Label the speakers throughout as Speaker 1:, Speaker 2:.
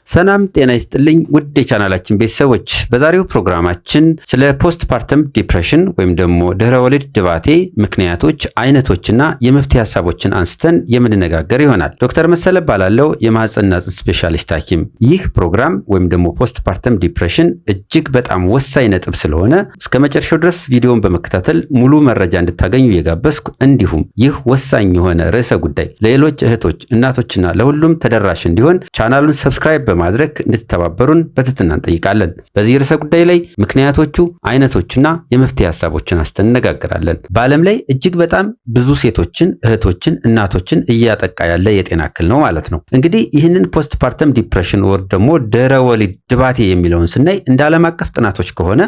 Speaker 1: ሰላም ጤና ይስጥልኝ ውድ የቻናላችን ቤተሰቦች፣ በዛሬው ፕሮግራማችን ስለ ፖስት ፓርተም ዲፕሬሽን ወይም ደግሞ ድህረ ወሊድ ድባቴ ምክንያቶች፣ አይነቶችና የመፍትሄ ሀሳቦችን አንስተን የምንነጋገር ይሆናል። ዶክተር መሰለ ባላለው የማህፀንና ጽንስ ስፔሻሊስት ሐኪም። ይህ ፕሮግራም ወይም ደግሞ ፖስት ፓርተም ዲፕሬሽን እጅግ በጣም ወሳኝ ነጥብ ስለሆነ እስከ መጨረሻው ድረስ ቪዲዮውን በመከታተል ሙሉ መረጃ እንድታገኙ እየጋበዝኩ፣ እንዲሁም ይህ ወሳኝ የሆነ ርዕሰ ጉዳይ ለሌሎች እህቶች፣ እናቶችና ለሁሉም ተደራሽ እንዲሆን ቻናሉን ሰብስክራይብ በማድረግ እንድትተባበሩን በትህትና እንጠይቃለን። በዚህ ርዕሰ ጉዳይ ላይ ምክንያቶቹ፣ አይነቶችና የመፍትሄ ሀሳቦችን አንስተን እነጋገራለን። በዓለም ላይ እጅግ በጣም ብዙ ሴቶችን፣ እህቶችን፣ እናቶችን እያጠቃ ያለ የጤና እክል ነው ማለት ነው። እንግዲህ ይህንን ፖስት ፓርተም ዲፕሬሽን ወር ደግሞ ድህረ ወሊድ ድባቴ የሚለውን ስናይ እንደ ዓለም አቀፍ ጥናቶች ከሆነ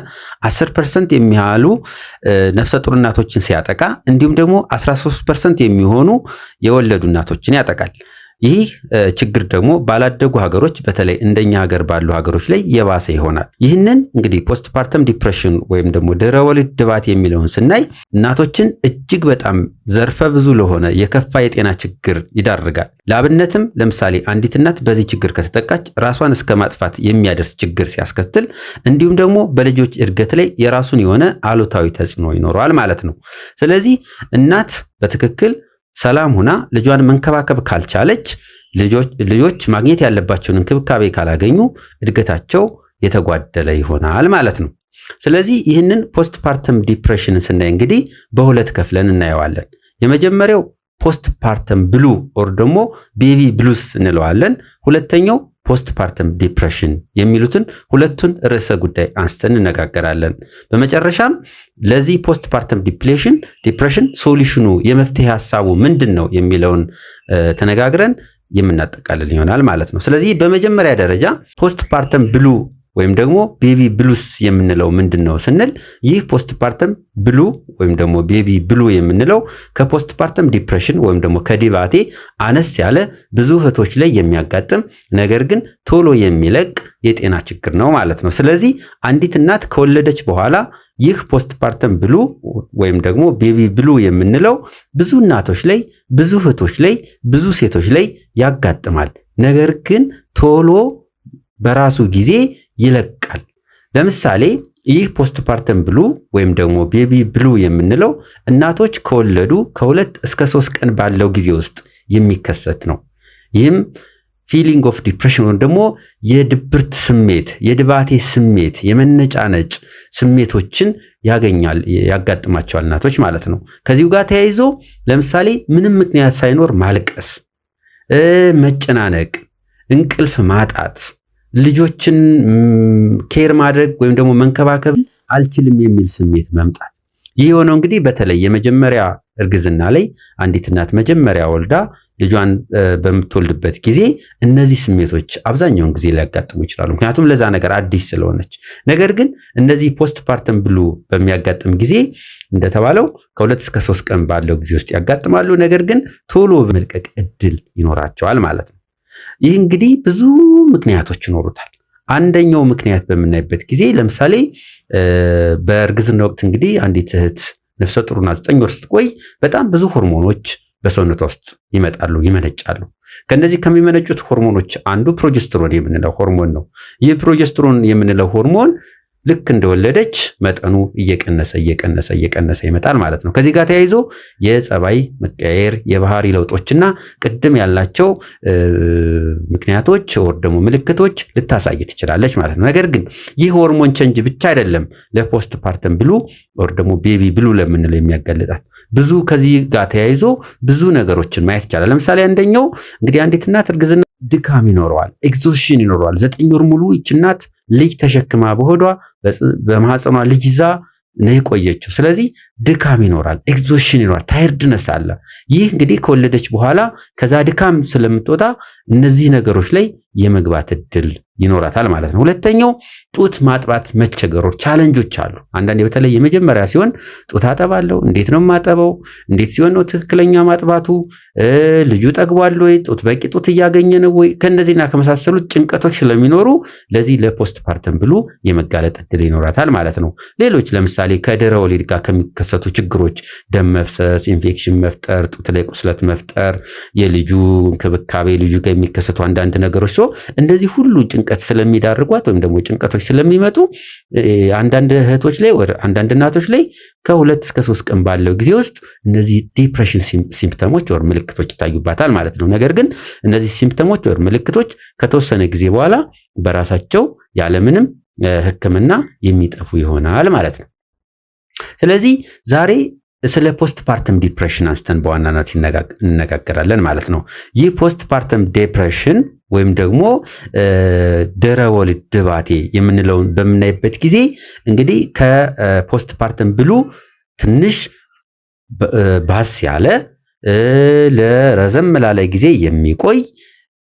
Speaker 1: 10% የሚያህሉ ነፍሰ ጡር እናቶችን ሲያጠቃ፣ እንዲሁም ደግሞ 13% የሚሆኑ የወለዱ እናቶችን ያጠቃል። ይህ ችግር ደግሞ ባላደጉ ሀገሮች በተለይ እንደኛ ሀገር ባሉ ሀገሮች ላይ የባሰ ይሆናል። ይህንን እንግዲህ ፖስት ፓርተም ዲፕሬሽን ወይም ደግሞ ድህረ ወሊድ ድባቴ የሚለውን ስናይ እናቶችን እጅግ በጣም ዘርፈ ብዙ ለሆነ የከፋ የጤና ችግር ይዳርጋል። ለአብነትም ለምሳሌ አንዲት እናት በዚህ ችግር ከተጠቃች ራሷን እስከ ማጥፋት የሚያደርስ ችግር ሲያስከትል፣ እንዲሁም ደግሞ በልጆች እድገት ላይ የራሱን የሆነ አሉታዊ ተጽዕኖ ይኖረዋል ማለት ነው። ስለዚህ እናት በትክክል ሰላም ሆና ልጇን መንከባከብ ካልቻለች፣ ልጆች ማግኘት ያለባቸውን እንክብካቤ ካላገኙ እድገታቸው የተጓደለ ይሆናል ማለት ነው። ስለዚህ ይህንን ፖስት ፓርተም ዲፕሬሽንን ስናይ እንግዲህ በሁለት ከፍለን እናየዋለን። የመጀመሪያው ፖስት ፓርተም ብሉ ኦር ደግሞ ቤቢ ብሉስ እንለዋለን። ሁለተኛው ፖስት ፓርተም ዲፕሬሽን የሚሉትን ሁለቱን ርዕሰ ጉዳይ አንስተን እነጋገራለን። በመጨረሻም ለዚህ ፖስት ፓርተም ዲፕሬሽን ሶሉሽኑ፣ የመፍትሄ ሐሳቡ ምንድን ነው የሚለውን ተነጋግረን የምናጠቃልል ይሆናል ማለት ነው። ስለዚህ በመጀመሪያ ደረጃ ፖስት ፓርተም ብሉ ወይም ደግሞ ቤቢ ብሉስ የምንለው ምንድን ነው ስንል፣ ይህ ፖስት ፓርተም ብሉ ወይም ደግሞ ቤቢ ብሉ የምንለው ከፖስት ፓርተም ዲፕሬሽን ወይም ደግሞ ከድባቴ አነስ ያለ ብዙ እህቶች ላይ የሚያጋጥም ነገር ግን ቶሎ የሚለቅ የጤና ችግር ነው ማለት ነው። ስለዚህ አንዲት እናት ከወለደች በኋላ ይህ ፖስት ፓርተም ብሉ ወይም ደግሞ ቤቢ ብሉ የምንለው ብዙ እናቶች ላይ፣ ብዙ እህቶች ላይ፣ ብዙ ሴቶች ላይ ያጋጥማል። ነገር ግን ቶሎ በራሱ ጊዜ ይለቃል። ለምሳሌ ይህ ፖስት ፓርተም ብሉ ወይም ደግሞ ቤቢ ብሉ የምንለው እናቶች ከወለዱ ከ2 እስከ 3 ቀን ባለው ጊዜ ውስጥ የሚከሰት ነው። ይህም ፊሊንግ ኦፍ ዲፕሬሽን ወይም ደግሞ የድብርት ስሜት፣ የድባቴ ስሜት፣ የመነጫነጭ ስሜቶችን ያጋጥማቸዋል እናቶች ማለት ነው። ከዚሁ ጋር ተያይዞ ለምሳሌ ምንም ምክንያት ሳይኖር ማልቀስ፣ መጨናነቅ፣ እንቅልፍ ማጣት፣ ልጆችን ኬር ማድረግ ወይም ደግሞ መንከባከብ አልችልም የሚል ስሜት መምጣት። ይህ የሆነው እንግዲህ በተለይ የመጀመሪያ እርግዝና ላይ አንዲት እናት መጀመሪያ ወልዳ ልጇን በምትወልድበት ጊዜ እነዚህ ስሜቶች አብዛኛውን ጊዜ ሊያጋጥሙ ይችላሉ። ምክንያቱም ለዛ ነገር አዲስ ስለሆነች። ነገር ግን እነዚህ ፖስት ፓርተም ብሉ በሚያጋጥም ጊዜ እንደተባለው ከ2 እስከ 3 ቀን ባለው ጊዜ ውስጥ ያጋጥማሉ። ነገር ግን ቶሎ በመልቀቅ እድል ይኖራቸዋል ማለት ነው። ይህ እንግዲህ ብዙ ምክንያቶች ይኖሩታል። አንደኛው ምክንያት በምናይበት ጊዜ ለምሳሌ በእርግዝና ወቅት እንግዲህ አንዲት እህት ነፍሰ ጡርና 9 ወር ስትቆይ በጣም ብዙ ሆርሞኖች በሰውነቷ ውስጥ ይመነጫሉ። ከነዚህ ከሚመነጩት ሆርሞኖች አንዱ ፕሮጀስትሮን የምንለው ሆርሞን ነው። ይህ ፕሮጀስትሮን የምንለው ሆርሞን ልክ እንደወለደች መጠኑ እየቀነሰ ይመጣል ማለት ነው። ከዚህ ጋር ተያይዞ የጸባይ መቀየር፣ የባህሪ ለውጦችና ቅድም ያላቸው ምክንያቶች ወር ደግሞ ምልክቶች ልታሳይ ትችላለች ማለት ነው። ነገር ግን ይህ ሆርሞን ቼንጅ ብቻ አይደለም ለፖስት ፓርተም ብሉ ወር ደግሞ ቤቢ ብሉ ለምንለው የሚያጋልጣት። ብዙ ከዚህ ጋር ተያይዞ ብዙ ነገሮችን ማየት ይቻላል። ለምሳሌ አንደኛው እንግዲህ አንዲት እናት እርግዝና ድካም ይኖረዋል፣ ኤግዞሽን ይኖረዋል። 9 ወር ሙሉ ይህች እናት ልጅ ተሸክማ በሆዷ በማህፀኗ ልጅ ይዛ ነው የቆየችው። ስለዚህ ድካም ይኖራል፣ ኤግዞሽን ይኖራል፣ ታይርድነስ አለ። ይህ እንግዲህ ከወለደች በኋላ ከዛ ድካም ስለምትወጣ እነዚህ ነገሮች ላይ የመግባት እድል ይኖራታል ማለት ነው። ሁለተኛው ጡት ማጥባት መቸገሮች ቻሌንጆች አሉ። አንዳንዴ በተለይ የመጀመሪያ ሲሆን ጡት አጠባለሁ፣ እንዴት ነው ማጠበው? እንዴት ሲሆን ነው ትክክለኛ ማጥባቱ? ልጁ ጠግቧል ወይ? በቂ ጡት እያገኘ ነው ወይ? ከእነዚህና ከመሳሰሉት ጭንቀቶች ስለሚኖሩ ለዚህ ለፖስት ፓርተም ብሉ የመጋለጥ እድል ይኖራታል ማለት ነው። ሌሎች ለምሳሌ ከድህረ ወሊድ ጋር ከሚከሰቱ ችግሮች ደም መፍሰስ፣ ኢንፌክሽን መፍጠር፣ ጡት ላይ ቁስለት መፍጠር፣ የልጁ እንክብካቤ፣ ልጁ ጋር የሚከሰቱ አንዳንድ ነገሮች እንደዚህ ሁሉ ጭንቀት ስለሚዳርጓት ወይም ደግሞ ጭንቀቶች ስለሚመጡ አንዳንድ እህቶች ላይ ወደ አንዳንድ እናቶች ላይ ከ2 እስከ 3 ቀን ባለው ጊዜ ውስጥ እነዚህ ዲፕሬሽን ሲምፕተሞች ወር ምልክቶች ይታዩባታል ማለት ነው። ነገር ግን እነዚህ ሲምፕተሞች ወር ምልክቶች ከተወሰነ ጊዜ በኋላ በራሳቸው ያለምንም ሕክምና የሚጠፉ ይሆናል ማለት ነው። ስለዚህ ዛሬ ስለ ፖስት ፓርተም ዲፕሬሽን አንስተን በዋናነት እንነጋገራለን ማለት ነው። ይህ ፖስት ፓርተም ዲፕሬሽን ወይም ደግሞ ድህረ ወሊድ ድባቴ የምንለውን በምናይበት ጊዜ እንግዲህ ከፖስት ፓርተም ብሉ ትንሽ ባስ ያለ ለረዘም ላለ ጊዜ የሚቆይ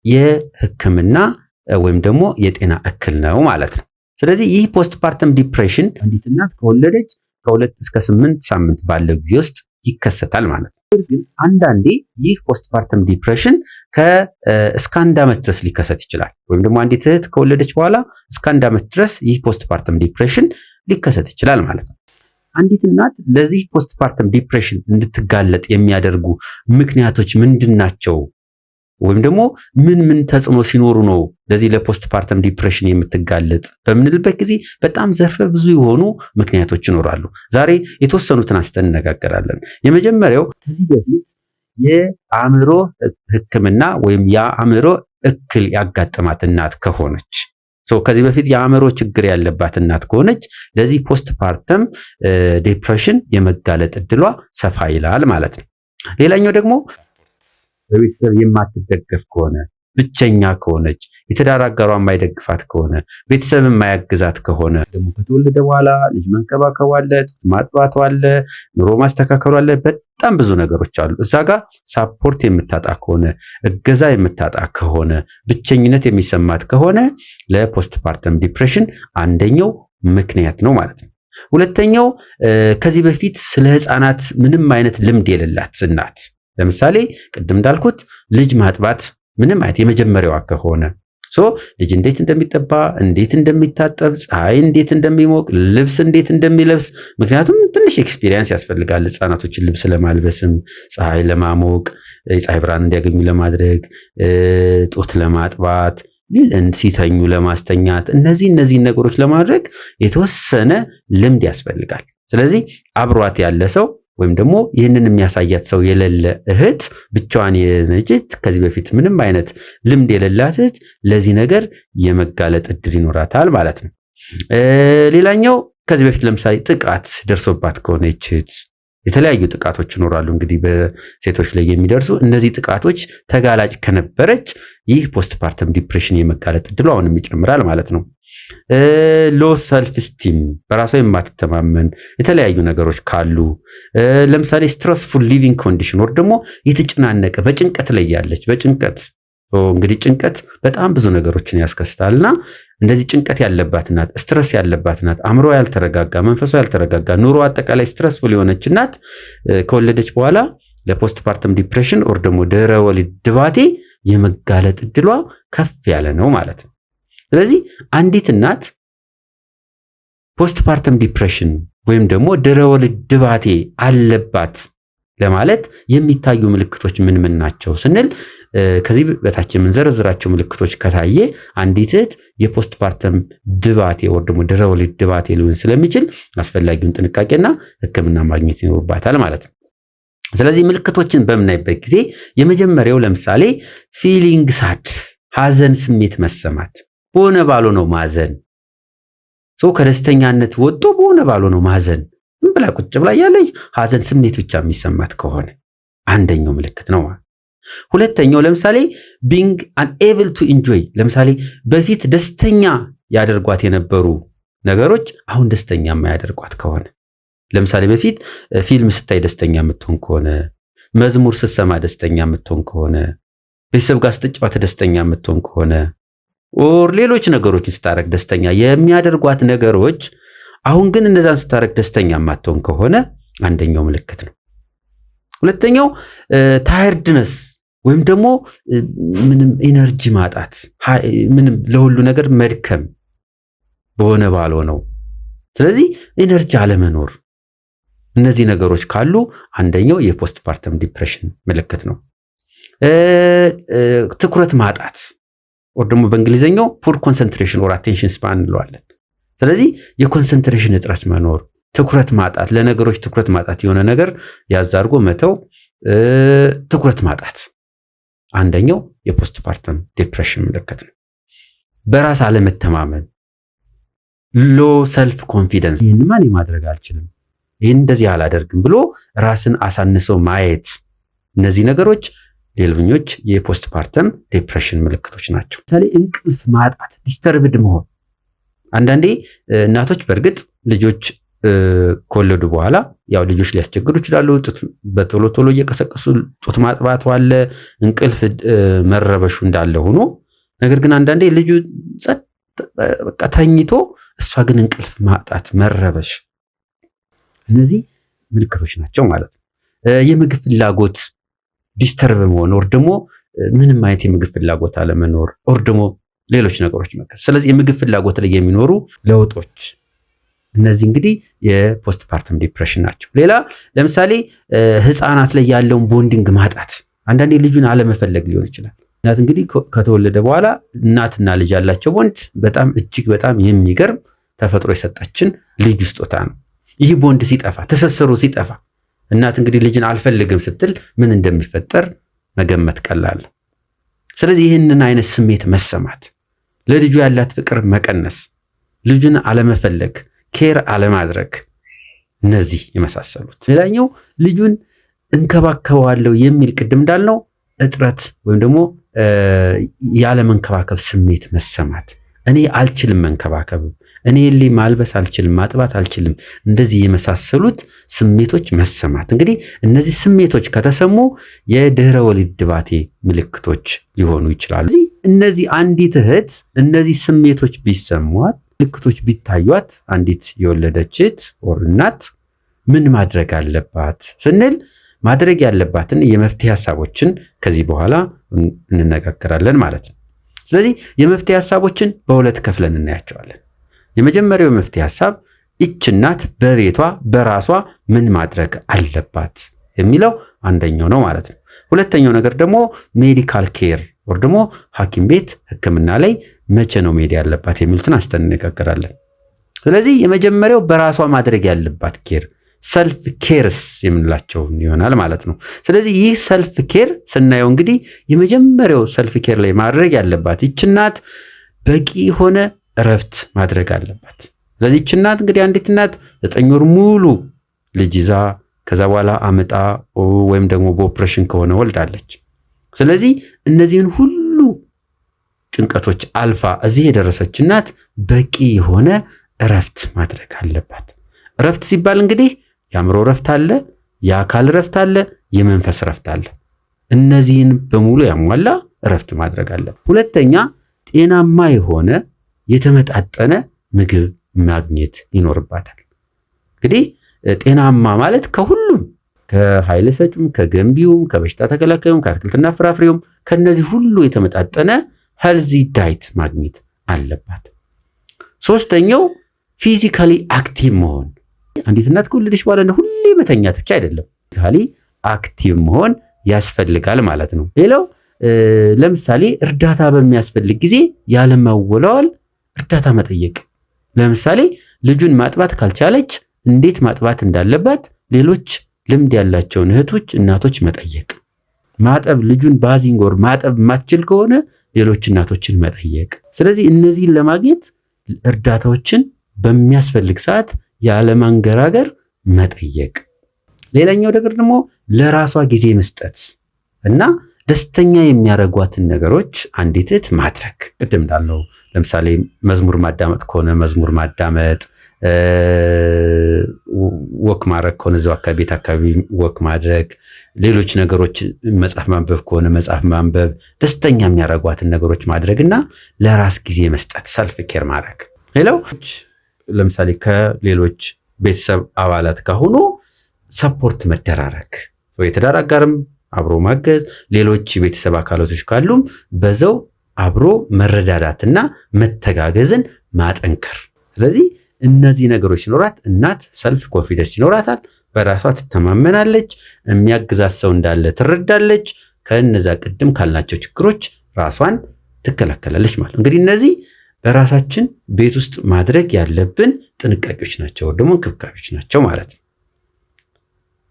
Speaker 1: የሕክምና ወይም ደግሞ የጤና እክል ነው ማለት ነው። ስለዚህ ይህ ፖስት ፓርተም ዲፕሬሽን አንዲት እናት ከወለደች ከ2 እስከ 8 ሳምንት ባለው ጊዜ ውስጥ ይከሰታል ማለት ነው። ግን አንዳንዴ ይህ ፖስት ፓርተም ዲፕሬሽን እስከ 1 ዓመት ድረስ ሊከሰት ይችላል። ወይም ደግሞ አንዲት እህት ከወለደች በኋላ እስከ 1 ዓመት ድረስ ይህ ፖስት ፓርተም ዲፕሬሽን ሊከሰት ይችላል ማለት ነው። አንዲት እናት ለዚህ ፖስት ፓርተም ዲፕሬሽን እንድትጋለጥ የሚያደርጉ ምክንያቶች ምንድን ናቸው? ወይም ደግሞ ምን ተጽዕኖ ሲኖሩ ነው ለዚህ ለፖስት ፓርተም ዲፕሬሽን የምትጋለጥ በምንልበት ጊዜ በጣም ዘርፈ ብዙ የሆኑ ምክንያቶች ይኖራሉ። ዛሬ የተወሰኑትን አንስተን እንነጋገራለን። የመጀመሪያው ከዚህ በፊት የአእምሮ ሕክምና ወይም የአእምሮ እክል ያጋጠማት እናት ከሆነች ከዚህ በፊት የአእምሮ ችግር ያለባት እናት ከሆነች ለዚህ ፖስት ፓርተም ዲፕሬሽን የመጋለጥ እድሏ ሰፋ ይላል ማለት ነው። ሌላኛው ደግሞ በቤተሰብ የማትደገፍ ከሆነ ብቸኛ ከሆነች የትዳር አጋሯ የማይደግፋት ከሆነ ቤተሰብ የማያግዛት ከሆነ ደግሞ ከተወለደ በኋላ ልጅ መንከባከቡ አለ፣ ጡት ማጥባቱ አለ፣ ኑሮ ማስተካከሉ አለ፣ በጣም ብዙ ነገሮች አሉ። እዛ ጋር ሳፖርት የምታጣ ከሆነ እገዛ የምታጣ ከሆነ ብቸኝነት የሚሰማት ከሆነ ለፖስት ፓርተም ዲፕሬሽን አንደኛው ምክንያት ነው ማለት ነው። ሁለተኛው ከዚህ በፊት ስለ ህፃናት ምንም አይነት ልምድ የሌላት እናት ለምሳሌ ቅድም እንዳልኩት ልጅ ማጥባት ምንም አይነት የመጀመሪያዋ ከሆነ ልጅ እንዴት እንደሚጠባ፣ እንዴት እንደሚታጠብ፣ ፀሐይ እንዴት እንደሚሞቅ፣ ልብስ እንዴት እንደሚለብስ ምክንያቱም ትንሽ ኤክስፒሪየንስ ያስፈልጋል ህፃናቶችን ልብስ ለማልበስም፣ ፀሐይ ለማሞቅ፣ የፀሐይ ብርሃን እንዲያገኙ ለማድረግ፣ ጡት ለማጥባት፣ ሲተኙ ለማስተኛት እነዚህ ነገሮች ለማድረግ የተወሰነ ልምድ ያስፈልጋል። ስለዚህ አብሯት ያለ ሰው ወይም ደግሞ ይህንን የሚያሳያት ሰው የሌለ እህት ብቻዋን የነጅት ከዚህ በፊት ምንም አይነት ልምድ የሌላት እህት ለዚህ ነገር የመጋለጥ እድል ይኖራታል ማለት ነው። ሌላኛው ከዚህ በፊት ለምሳሌ ጥቃት ደርሶባት ከሆነች እህት የተለያዩ ጥቃቶች ይኖራሉ እንግዲህ በሴቶች ላይ የሚደርሱ እነዚህ ጥቃቶች ተጋላጭ ከነበረች ይህ ፖስት ፓርተም ዲፕሬሽን የመጋለጥ እድሉ አሁንም ይጨምራል ማለት ነው። ሎ ሰልፍ ስቲም በራሷ የማትተማመን የተለያዩ ነገሮች ካሉ ለምሳሌ ስትረስፉል ሊቪንግ ኮንዲሽን ወር ደግሞ የተጨናነቀ በጭንቀት ላይ ያለች በጭንቀት እንግዲህ ጭንቀት በጣም ብዙ ነገሮችን ያስከስታልና እንደዚህ ጭንቀት ያለባት ናት፣ ስትረስ ያለባት ናት፣ አእምሮ ያልተረጋጋ፣ መንፈሷ ያልተረጋጋ፣ ኑሮ አጠቃላይ ስትረስፉል የሆነች ናት ከወለደች በኋላ ለፖስት ፓርተም ዲፕሬሽን ወር ደግሞ ድህረ ወሊድ ድባቴ የመጋለጥ እድሏ ከፍ ያለ ነው ማለት ነው። ስለዚህ አንዲት እናት ፖስት ፓርተም ዲፕሬሽን ወይም ደግሞ ድህረ ወሊድ ድባቴ አለባት ለማለት የሚታዩ ምልክቶች ምን ናቸው ስንል ከዚህ በታች የምንዘረዝራቸው ምልክቶች ከታየ አንዲት እህት የፖስት ፓርተም ድባቴ ወር ደግሞ ድህረ ወሊድ ድባቴ ሊሆን ስለሚችል አስፈላጊውን ጥንቃቄና ሕክምና ማግኘት ይኖርባታል ማለት ነው። ስለዚህ ምልክቶችን በምናይበት ጊዜ የመጀመሪያው ለምሳሌ ፊሊንግ ሳድ ሐዘን ስሜት መሰማት፣ በሆነ ባሎ ነው ማዘን፣ ከደስተኛነት ወጥቶ በሆነ ባሎ ነው ማዘን፣ ምን ብላ ቁጭ ብላ ያለች ሐዘን ስሜት ብቻ የሚሰማት ከሆነ አንደኛው ምልክት ነው። ሁለተኛው ለምሳሌ being unable to enjoy ለምሳሌ በፊት ደስተኛ ያደርጓት የነበሩ ነገሮች አሁን ደስተኛ የማያደርጓት ከሆነ ለምሳሌ በፊት ፊልም ስታይ ደስተኛ የምትሆን ከሆነ፣ መዝሙር ስትሰማ ደስተኛ የምትሆን ከሆነ፣ ቤተሰብ ጋር ስትጫወት ደስተኛ የምትሆን ከሆነ ኦር ሌሎች ነገሮችን ስታረግ ደስተኛ የሚያደርጓት ነገሮች አሁን ግን እነዛን ስታረግ ደስተኛ ማትሆን ከሆነ አንደኛው ምልክት ነው። ሁለተኛው ታየርድነስ ወይም ደግሞ ምንም ኤነርጂ ማጣት፣ ምንም ለሁሉ ነገር መድከም በሆነ ባልሆነው፣ ስለዚህ ኤነርጂ አለመኖር፣ እነዚህ ነገሮች ካሉ አንደኛው የፖስት ፓርተም ዲፕሬሽን ምልክት ነው። ትኩረት ማጣት ወር ደግሞ በእንግሊዘኛው ፑር ኮንሰንትሬሽን ኦር አቴንሽን ስፓን እንለዋለን። ስለዚህ የኮንሰንትሬሽን እጥረት መኖር፣ ትኩረት ማጣት፣ ለነገሮች ትኩረት ማጣት፣ የሆነ ነገር ያዝ አድርጎ መተው፣ ትኩረት ማጣት አንደኛው የፖስት ፓርተም ዲፕሬሽን ምልክት ነው። በራስ አለመተማመን፣ ሎ ሰልፍ ኮንፊደንስ፣ ይህን ማን ማድረግ አልችልም፣ ይህን እንደዚህ አላደርግም ብሎ ራስን አሳንሶ ማየት፣ እነዚህ ነገሮች ሌሎኞች የፖስት ፓርተም ዲፕሬሽን ምልክቶች ናቸው። ለምሳሌ እንቅልፍ ማጣት፣ ዲስተርብድ መሆን። አንዳንዴ እናቶች በእርግጥ ልጆች ከወለዱ በኋላ ያው ልጆች ሊያስቸግሩ ይችላሉ። በቶሎ ቶሎ እየቀሰቀሱ ጡት ማጥባቱ አለ፣ እንቅልፍ መረበሹ እንዳለ ሆኖ፣ ነገር ግን አንዳንዴ ልጁ በቃ ተኝቶ እሷ ግን እንቅልፍ ማጣት፣ መረበሽ፣ እነዚህ ምልክቶች ናቸው ማለት ነው። የምግብ ፍላጎት ዲስተርብ መሆን ወር ደግሞ ምንም አይነት የምግብ ፍላጎት አለመኖር ወር ደግሞ ሌሎች ነገሮች መከሰት። ስለዚህ የምግብ ፍላጎት ላይ የሚኖሩ ለውጦች እነዚህ እንግዲህ የፖስት ፓርተም ዲፕሬሽን ናቸው። ሌላ ለምሳሌ ህፃናት ላይ ያለውን ቦንዲንግ ማጣት፣ አንዳንዴ ልጁን አለመፈለግ ሊሆን ይችላል። እናት እንግዲህ ከተወለደ በኋላ እናትና ልጅ ያላቸው ቦንድ በጣም እጅግ በጣም የሚገርም ተፈጥሮ የሰጠችን ልዩ ስጦታ ነው። ይህ ቦንድ ሲጠፋ፣ ትስስሩ ሲጠፋ፣ እናት እንግዲህ ልጅን አልፈልግም ስትል ምን እንደሚፈጠር መገመት ቀላል። ስለዚህ ይህንን አይነት ስሜት መሰማት፣ ለልጁ ያላት ፍቅር መቀነስ፣ ልጁን አለመፈለግ፣ ኬር አለማድረግ፣ እነዚህ የመሳሰሉት። ሌላኛው ልጁን እንከባከባለሁ የሚል ቅድም እንዳልነው እጥረት ወይም ደግሞ ያለመንከባከብ ስሜት መሰማት፣ እኔ አልችልም መንከባከብ፣ እኔ ማልበስ አልችልም፣ ማጥባት አልችልም፣ እንደዚህ የመሳሰሉት ስሜቶች መሰማት። እንግዲህ እነዚህ ስሜቶች ከተሰሙ የድህረ ወሊድ ድባቴ ምልክቶች ሊሆኑ ይችላሉ። እነዚህ አንዲት እህት እነዚህ ስሜቶች ቢሰሟት፣ ምልክቶች ቢታዩት፣ አንዲት የወለደች እህት ኦር እናት ምን ማድረግ አለባት ስንል ማድረግ ያለባትን የመፍትሄ ሐሳቦችን ከዚህ በኋላ እንነጋገራለን ማለት ነው። ስለዚህ የመፍትሄ ሐሳቦችን በሁለት ከፍለን እናያቸዋለን። የመጀመሪያው የመፍትሄ ሐሳብ ይህች እናት በቤቷ በራሷ ምን ማድረግ አለባት የሚለው አንደኛው ነው ማለት ነው። ሁለተኛው ነገር ደግሞ ሜዲካል ኬር ወር ደግሞ ሐኪም ቤት ሕክምና ላይ መቼ ነው መሄድ ያለባት የሚሉትን አንስተን እንነጋገራለን። ስለዚህ የመጀመሪያው በራሷ ማድረግ ያለባት ኬር ሰልፍ ኬርስ የምንላቸው ይሆናል ማለት ነው። ስለዚህ ይህ ሰልፍ ኬር ስናየው እንግዲህ የመጀመሪያው ሰልፍ ኬር ላይ ማድረግ ያለባት ይህች እናት በቂ የሆነ እረፍት ማድረግ አለባት። ስለዚህ ይህች እናት እንግዲህ አንዲት እናት 9 ወር ሙሉ ልጅ ይዛ ከዛ በኋላ አምጣ ወይም ደግሞ በኦፕሬሽን ከሆነ ወልዳለች። ስለዚህ እነዚህን ሁሉ ጭንቀቶች አልፋ እዚህ የደረሰች እናት በቂ የሆነ እረፍት ማድረግ አለባት። እረፍት ሲባል እንግዲህ የአእምሮ እረፍት አለ፣ የአካል እረፍት አለ፣ የመንፈስ እረፍት አለ። እነዚህን በሙሉ ያሟላ እረፍት ማድረግ አለባት። ሁለተኛ ጤናማ የሆነ የተመጣጠነ ምግብ ማግኘት ይኖርባታል። እንግዲህ ጤናማ ማለት ከሁሉም ከኃይለ ሰጪም፣ ከገንቢውም፣ ከበሽታ ተከላካዩም፣ ከአትክልትና ፍራፍሬውም ከነዚህ ሁሉ የተመጣጠነ ሄልዚ ዳይት ማግኘት አለባት። ሶስተኛው ፊዚካሊ አክቲቭ መሆን። አንዲት እናት ከወለደች በኋላ ሁሌ መተኛት ብቻ አይደለም፣ ፊዚካሊ አክቲቭ መሆን ያስፈልጋል ማለት ነው። ሌላው ለምሳሌ እርዳታ በሚያስፈልግ ጊዜ ያለመወላወል እርዳታ መጠየቅ። ለምሳሌ ልጁን ማጥባት ካልቻለች እንዴት ማጥባት እንዳለባት ሌሎች ልምድ ያላቸውን እህቶች፣ እናቶች መጠየቅ። ማጠብ ልጁን ባዚንግ ወር ማጠብ ማትችል ከሆነ ሌሎች እናቶችን መጠየቅ። ስለዚህ እነዚህን ለማግኘት እርዳታዎችን በሚያስፈልግ ሰዓት ያለማንገራገር መጠየቅ። ሌላኛው ነገር ደግሞ ለራሷ ጊዜ መስጠት እና ደስተኛ የሚያደርጓትን ነገሮች አንዲት እህት ማድረግ። ቅድም እንዳለው ለምሳሌ መዝሙር ማዳመጥ ከሆነ መዝሙር ማዳመጥ፣ ወክ ማድረግ ከሆነ እዛው አካባቢ ቤት አካባቢ ወክ ማድረግ፣ ሌሎች ነገሮች መጽሐፍ ማንበብ ከሆነ መጽሐፍ ማንበብ፣ ደስተኛ የሚያደርጓትን ነገሮች ማድረግና ለራስ ጊዜ መስጠት ሰልፍ ኬር ማድረግ። ሌላው ለምሳሌ ከሌሎች ቤተሰብ አባላት ጋር ሆኖ ሰፖርት መደራረግ፣ የትዳር አጋርም አብሮ ማገዝ፣ ሌሎች የቤተሰብ አካላቶች ካሉም በዛው አብሮ መረዳዳትና መተጋገዝን ማጠንከር። ስለዚህ እነዚህ ነገሮች ሲኖራት እናት ሰልፍ ኮንፊደንስ ይኖራታል፣ በራሷ ትተማመናለች፣ የሚያግዛት ሰው እንዳለ ትረዳለች። ከነዛ ቅድም ካልናቸው ችግሮች ራሷን ትከላከላለች ማለት ነው። እንግዲህ እነዚህ በራሳችን ቤት ውስጥ ማድረግ ያለብን ጥንቃቄዎች ናቸው፣ ደግሞ እንክብካቤዎች ናቸው ማለት ነው።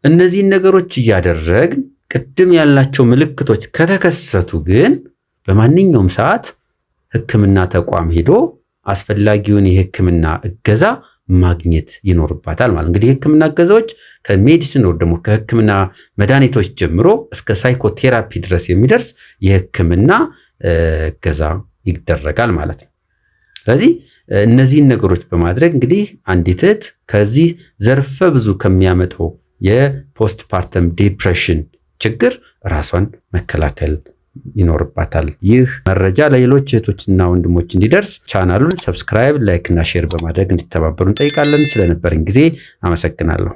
Speaker 1: እነዚህን ነገሮች እያደረግን ቅድም ያልናቸው ምልክቶች ከተከሰቱ ግን በማንኛውም ሰዓት ሕክምና ተቋም ሄዶ አስፈላጊውን የሕክምና እገዛ ማግኘት ይኖርባታል ማለት። እንግዲህ የሕክምና እገዛዎች ከሜዲሲን ወይም ደግሞ ከሕክምና መድኃኒቶች ጀምሮ እስከ ሳይኮቴራፒ ድረስ የሚደርስ የሕክምና እገዛ ይደረጋል ማለት ነው። ስለዚህ እነዚህን ነገሮች በማድረግ እንግዲህ አንዲት እህት ከዚህ ዘርፈ ብዙ ከሚያመጣው የፖስት ፓርተም ዲፕሬሽን ችግር ራሷን መከላከል ይኖርባታል። ይህ መረጃ ለሌሎች እህቶችና ወንድሞች እንዲደርስ ቻናሉን ሰብስክራይብ፣ ላይክ እና ሼር በማድረግ እንዲተባበሩ እንጠይቃለን። ስለነበረን ጊዜ አመሰግናለሁ።